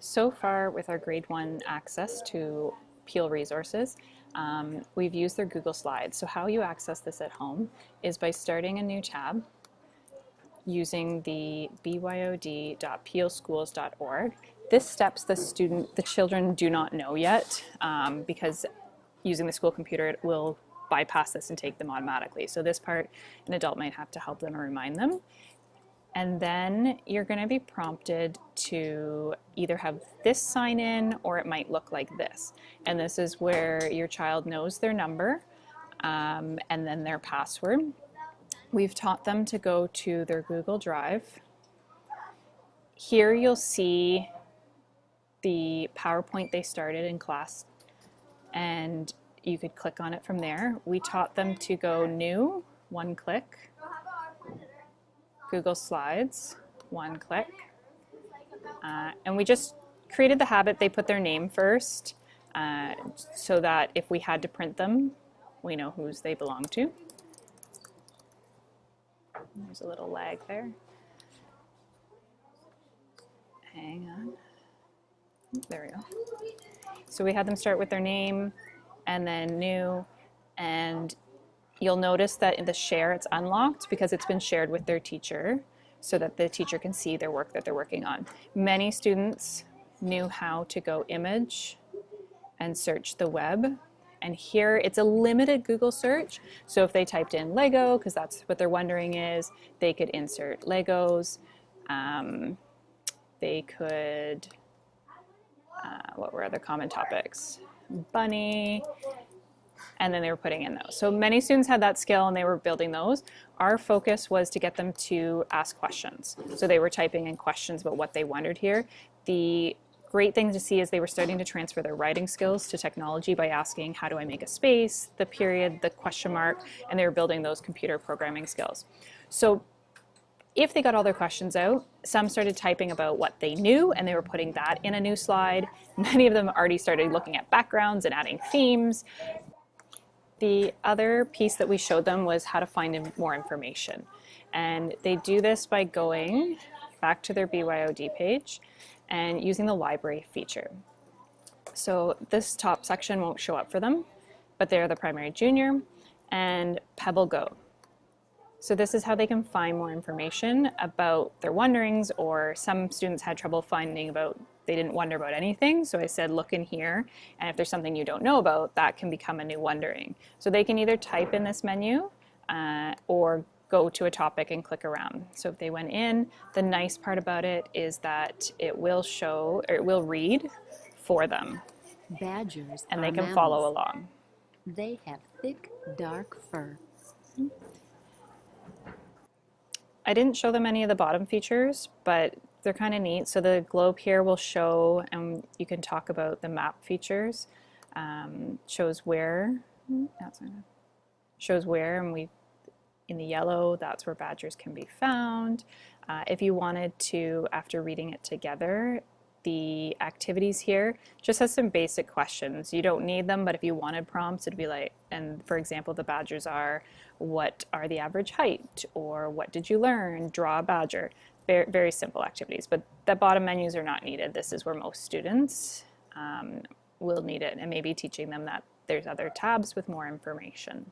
So far with our grade 1 access to Peel resources, we've used their Google Slides. So how you access this at home is by starting a new tab using the byod.peelschools.org. This steps the children do not know yet because using the school computer it will bypass this and take them automatically. So this part an adult might have to help them or remind them. And then you're going to be prompted to either have this sign in or it might look like this. And this is where your child knows their number and then their password. We've taught them to go to their Google Drive. Here you'll see the PowerPoint they started in class and you could click on it from there. We taught them to go new, one click. Google Slides, one click. And we just created the habit they put their name first so that if we had to print them, we know whose they belong to. There's a little lag there. Hang on. There we go. So we had them start with their name and then new, and you'll notice that in the share it's unlocked because it's been shared with their teacher so that the teacher can see their work that they're working on. Many students knew how to go image and search the web. And here it's a limited Google search. So if they typed in Lego, because that's what they're wondering is, they could insert Legos. They could, what were other common topics? Bunny. And then they were putting in those. So many students had that skill and they were building those. Our focus was to get them to ask questions. So they were typing in questions about what they wondered here. The great thing to see is they were starting to transfer their writing skills to technology by asking, how do I make a space, the period, the question mark, and they were building those computer programming skills. So if they got all their questions out, some started typing about what they knew and they were putting that in a new slide. Many of them already started looking at backgrounds and adding themes. The other piece that we showed them was how to find more information. And they do this by going back to their BYOD page and using the library feature. So this top section won't show up for them, but they're the primary junior, and Pebble Go. So this is how they can find more information about their wonderings, or some students had trouble finding about, they didn't wonder about anything. So I said, look in here, and if there's something you don't know about, that can become a new wondering. So they can either type in this menu or go to a topic and click around. So if they went in, the nice part about it is that it will show, or it will read for them. Badgers and are they can mammals. follow along. They have thick, dark fur. I didn't show them any of the bottom features, but they're kind of neat. So the globe here will show, and you can talk about the map features. Shows where, and we, in the yellow, that's where badgers can be found. If you wanted to, after reading it together, the activities here just has some basic questions. You don't need them, but if you wanted prompts, it'd be like, and for example, the badgers are, what are the average height? Or what did you learn? Draw a badger. Very, very simple activities, but the bottom menus are not needed. This is where most students will need it, and maybe teaching them that there's other tabs with more information.